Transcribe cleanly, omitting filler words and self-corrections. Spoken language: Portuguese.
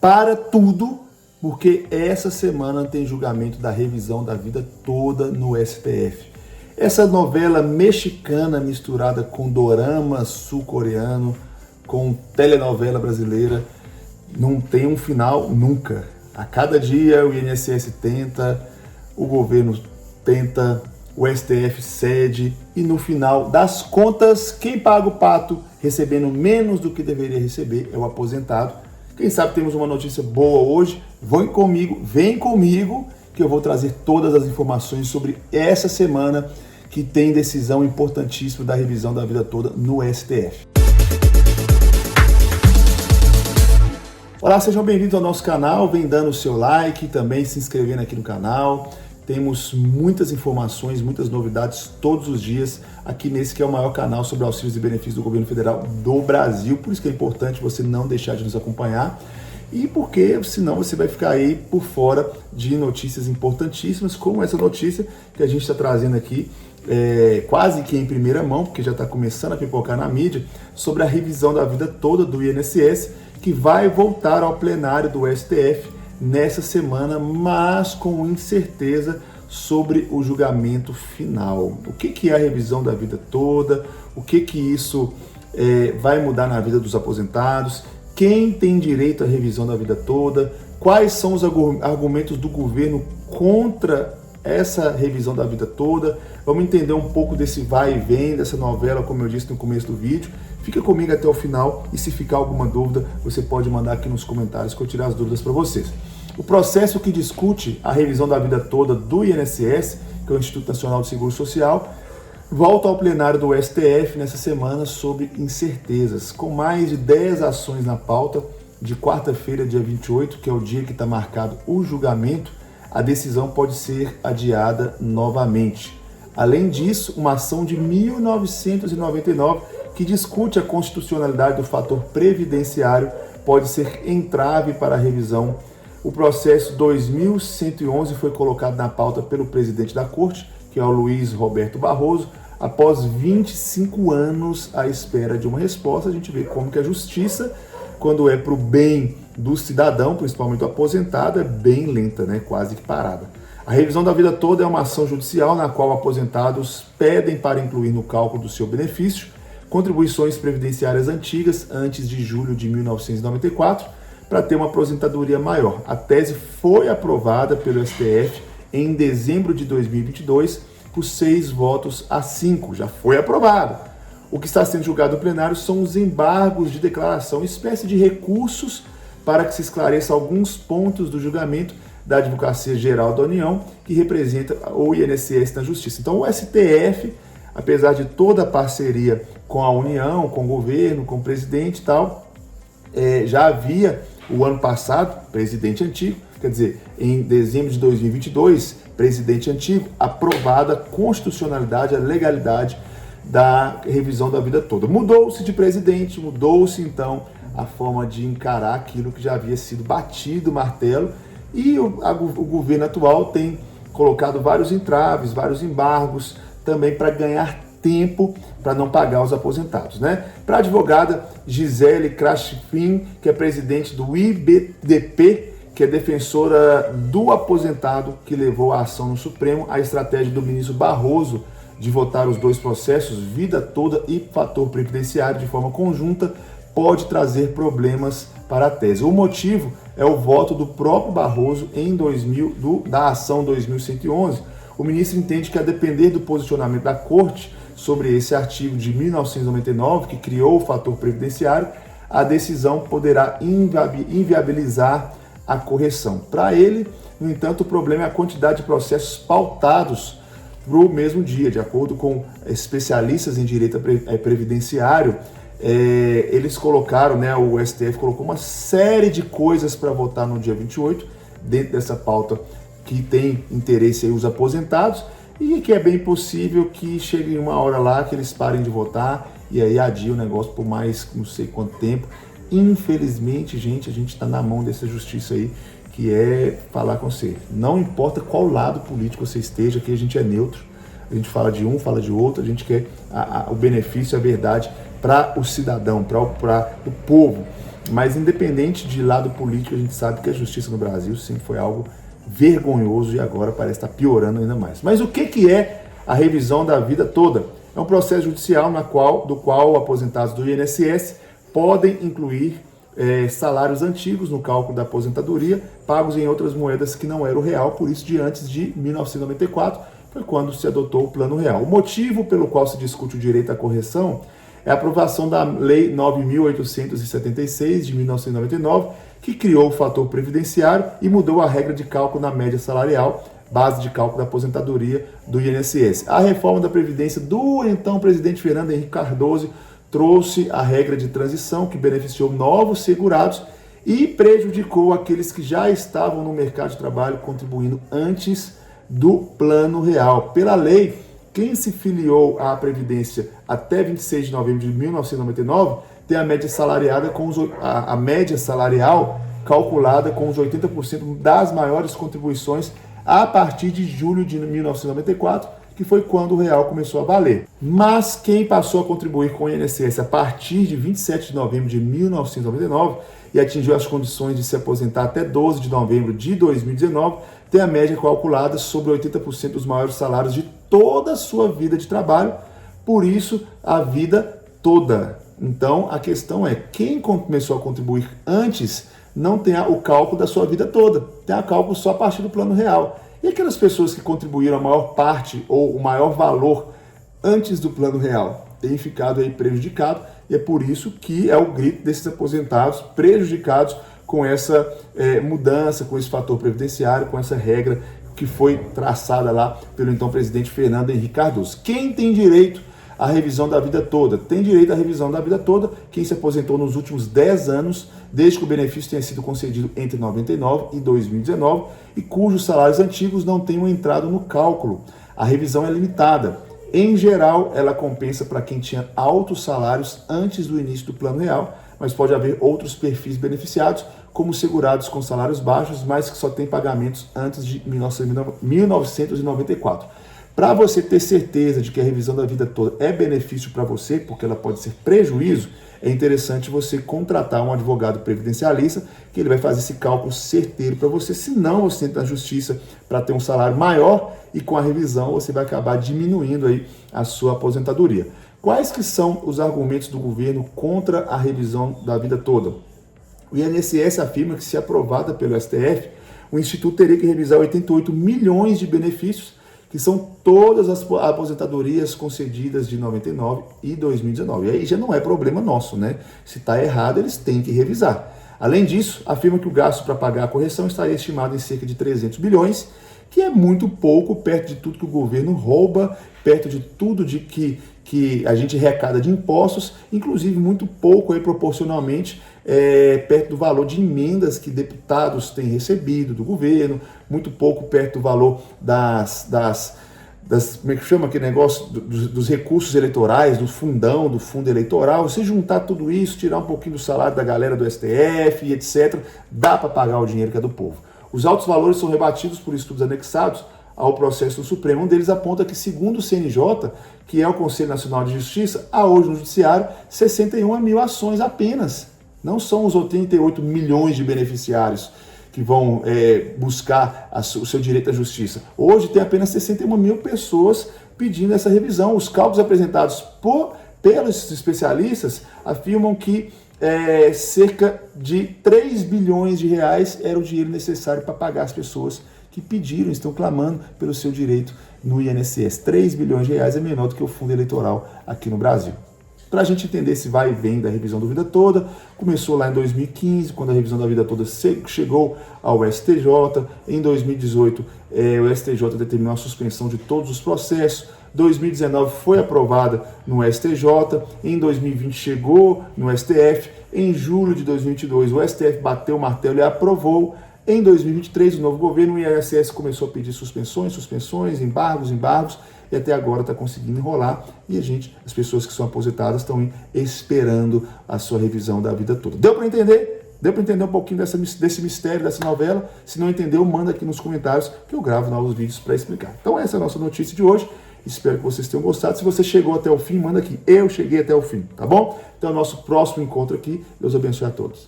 Para tudo, porque essa semana tem julgamento da revisão da vida toda no STF. Essa novela mexicana misturada com dorama sul-coreano, com telenovela brasileira, não tem um final nunca. A cada dia o INSS tenta, o governo tenta, o STF cede e no final das contas, quem paga o pato recebendo menos do que deveria receber é o aposentado. Quem sabe temos uma notícia boa hoje. Vem comigo que eu vou trazer todas as informações sobre essa semana que tem decisão importantíssima da revisão da vida toda no STF. Olá, sejam bem-vindos ao nosso canal. Vem dando o seu like, também se inscrevendo aqui no canal. Temos muitas informações, muitas novidades todos os dias aqui nesse que é o maior canal sobre auxílios e benefícios do governo federal do Brasil. Por isso que é importante você não deixar de nos acompanhar e porque senão você vai ficar aí por fora de notícias importantíssimas como essa notícia que a gente está trazendo aqui quase que em primeira mão, porque já está começando a pipocar na mídia, sobre a revisão da vida toda do INSS que vai voltar ao plenário do STF nessa semana, mas com incerteza sobre o julgamento final. O que é a revisão da vida toda? O que isso vai mudar na vida dos aposentados? Quem tem direito à revisão da vida toda? Quais são os argumentos do governo contra essa revisão da vida toda? Vamos entender um pouco desse vai e vem dessa novela, como eu disse no começo do vídeo. Fica comigo até o final e se ficar alguma dúvida, você pode mandar aqui nos comentários que eu tirar as dúvidas para vocês. O processo que discute a revisão da vida toda do INSS, que é o Instituto Nacional de Seguro Social, volta ao plenário do STF nessa semana sob incertezas, com mais de 10 ações na pauta. De quarta-feira, dia 28, que é o dia que está marcado o julgamento, a decisão pode ser adiada novamente. Além disso, uma ação de 1999 que discute a constitucionalidade do fator previdenciário pode ser entrave para a revisão. O processo 2111 foi colocado na pauta pelo presidente da Corte, que é o Luiz Roberto Barroso, após 25 anos à espera de uma resposta. A gente vê como que a justiça, quando é para o bem do cidadão, principalmente do aposentado, é bem lenta, né? Quase que parada. A revisão da vida toda é uma ação judicial na qual aposentados pedem para incluir no cálculo do seu benefício contribuições previdenciárias antigas antes de julho de 1994 para ter uma aposentadoria maior. A tese foi aprovada pelo STF em dezembro de 2022 por 6 votos a 5. Já foi aprovada. O que está sendo julgado no plenário são os embargos de declaração, espécie de recursos para que se esclareça alguns pontos do julgamento da Advocacia Geral da União, que representa o INSS na Justiça. Então, o STF, apesar de toda a parceria com a União, com o governo, com o presidente e tal, já havia, o ano passado, presidente antigo, quer dizer, em dezembro de 2022, presidente antigo, aprovada a constitucionalidade, a legalidade da revisão da vida toda. Mudou-se de presidente, mudou-se então a forma de encarar aquilo que já havia sido batido o martelo, e o governo atual tem colocado vários entraves, vários embargos, também para ganhar tempo para não pagar os aposentados, né? Para a advogada Gisele Krashfin, que é presidente do IBDP, que é defensora do aposentado que levou a ação no Supremo, a estratégia do ministro Barroso de votar os dois processos, vida toda e fator previdenciário, de forma conjunta, pode trazer problemas para a tese. O motivo é o voto do próprio Barroso da ação 2111. O ministro entende que, a depender do posicionamento da Corte sobre esse artigo de 1999, que criou o fator previdenciário, a decisão poderá inviabilizar a correção. Para ele, no entanto, o problema é a quantidade de processos pautados para o mesmo dia. De acordo com especialistas em direito previdenciário, eles colocaram, né, o STF colocou uma série de coisas para votar no dia 28, dentro dessa pauta que tem interesse aí os aposentados, e que é bem possível que chegue uma hora lá que eles parem de votar e aí adia o negócio por mais não sei quanto tempo. Infelizmente, gente, a gente está na mão dessa justiça aí, que é falar com você. Não importa qual lado político você esteja, aqui a gente é neutro, a gente fala de um, fala de outro, a gente quer o benefício, a verdade para o cidadão, para o povo. Mas independente de lado político, a gente sabe que a justiça no Brasil sempre foi algo vergonhoso e agora parece estar piorando ainda mais. Mas o que é a revisão da vida toda? É um processo judicial do qual aposentados do INSS podem incluir salários antigos no cálculo da aposentadoria, pagos em outras moedas que não era o real, por isso de antes de 1994, foi quando se adotou o Plano Real. O motivo pelo qual se discute o direito à correção é a aprovação da Lei 9.876 de 1999, que criou o fator previdenciário e mudou a regra de cálculo na média salarial, base de cálculo da aposentadoria do INSS. A reforma da Previdência do então presidente Fernando Henrique Cardoso trouxe a regra de transição que beneficiou novos segurados e prejudicou aqueles que já estavam no mercado de trabalho contribuindo antes do Plano Real. Pela lei, quem se filiou à Previdência até 26 de novembro de 1999 tem a média salarial calculada com os 80% das maiores contribuições a partir de julho de 1994, que foi quando o real começou a valer. Mas quem passou a contribuir com o INSS a partir de 27 de novembro de 1999 e atingiu as condições de se aposentar até 12 de novembro de 2019, tem a média calculada sobre 80% dos maiores salários de toda a sua vida de trabalho, por isso a vida toda. Então a questão é, quem começou a contribuir antes não tem o cálculo da sua vida toda, tem o cálculo só a partir do Plano Real. E aquelas pessoas que contribuíram a maior parte ou o maior valor antes do Plano Real têm ficado aí prejudicado, e é por isso que é o grito desses aposentados prejudicados com essa mudança, com esse fator previdenciário, com essa regra que foi traçada lá pelo então presidente Fernando Henrique Cardoso. Quem tem direito à revisão da vida toda? Tem direito à revisão da vida toda quem se aposentou nos últimos 10 anos, desde que o benefício tenha sido concedido entre 99 e 2019 e cujos salários antigos não tenham entrado no cálculo. A revisão é limitada. Em geral, ela compensa para quem tinha altos salários antes do início do Plano Real, mas pode haver outros perfis beneficiados, como segurados com salários baixos, mas que só têm pagamentos antes de 1994. Para você ter certeza de que a revisão da vida toda é benefício para você, porque ela pode ser prejuízo, é interessante você contratar um advogado previdencialista, que ele vai fazer esse cálculo certeiro para você, senão você entra na justiça para ter um salário maior e com a revisão você vai acabar diminuindo aí a sua aposentadoria. Quais que são os argumentos do governo contra a revisão da vida toda? O INSS afirma que, se aprovada pelo STF, o Instituto teria que revisar 88 milhões de benefícios, que são todas as aposentadorias concedidas de 99 e 2019. E aí já não é problema nosso, né? Se está errado, eles têm que revisar. Além disso, afirma que o gasto para pagar a correção estaria estimado em cerca de 300 bilhões, que é muito pouco perto de tudo que o governo rouba, perto de tudo de que a gente arrecada de impostos, inclusive muito pouco aí proporcionalmente perto do valor de emendas que deputados têm recebido do governo, muito pouco perto do valor como é que chama aquele negócio, dos recursos eleitorais, do fundão, do fundo eleitoral. Se juntar tudo isso, tirar um pouquinho do salário da galera do STF e etc., dá para pagar o dinheiro que é do povo. Os altos valores são rebatidos por estudos anexados ao processo do Supremo. Um deles aponta que, segundo o CNJ, que é o Conselho Nacional de Justiça, há hoje no Judiciário 61 mil ações apenas. Não são os 88 milhões de beneficiários que vão buscar o seu direito à justiça. Hoje tem apenas 61 mil pessoas pedindo essa revisão. Os cálculos apresentados pelos especialistas afirmam que cerca de 3 bilhões de reais era o dinheiro necessário para pagar as pessoas que pediram, estão clamando pelo seu direito no INSS. 3 bilhões de reais é menor do que o fundo eleitoral aqui no Brasil. Para a gente entender esse vai e vem da revisão da vida toda, começou lá em 2015, quando a revisão da vida toda chegou ao STJ. Em 2018, o STJ determinou a suspensão de todos os processos. 2019 foi aprovada no STJ, em 2020 chegou no STF, em julho de 2022 o STF bateu o martelo e aprovou. Em 2023, o novo governo, o INSS começou a pedir suspensões, embargos, e até agora está conseguindo enrolar, e as pessoas que são aposentadas estão esperando a sua revisão da vida toda. Deu para entender? Deu para entender um pouquinho desse mistério, dessa novela? Se não entendeu, manda aqui nos comentários que eu gravo novos vídeos para explicar. Então essa é a nossa notícia de hoje. Espero que vocês tenham gostado. Se você chegou até o fim, manda aqui. Eu cheguei até o fim, tá bom? Então, nosso próximo encontro aqui. Deus abençoe a todos.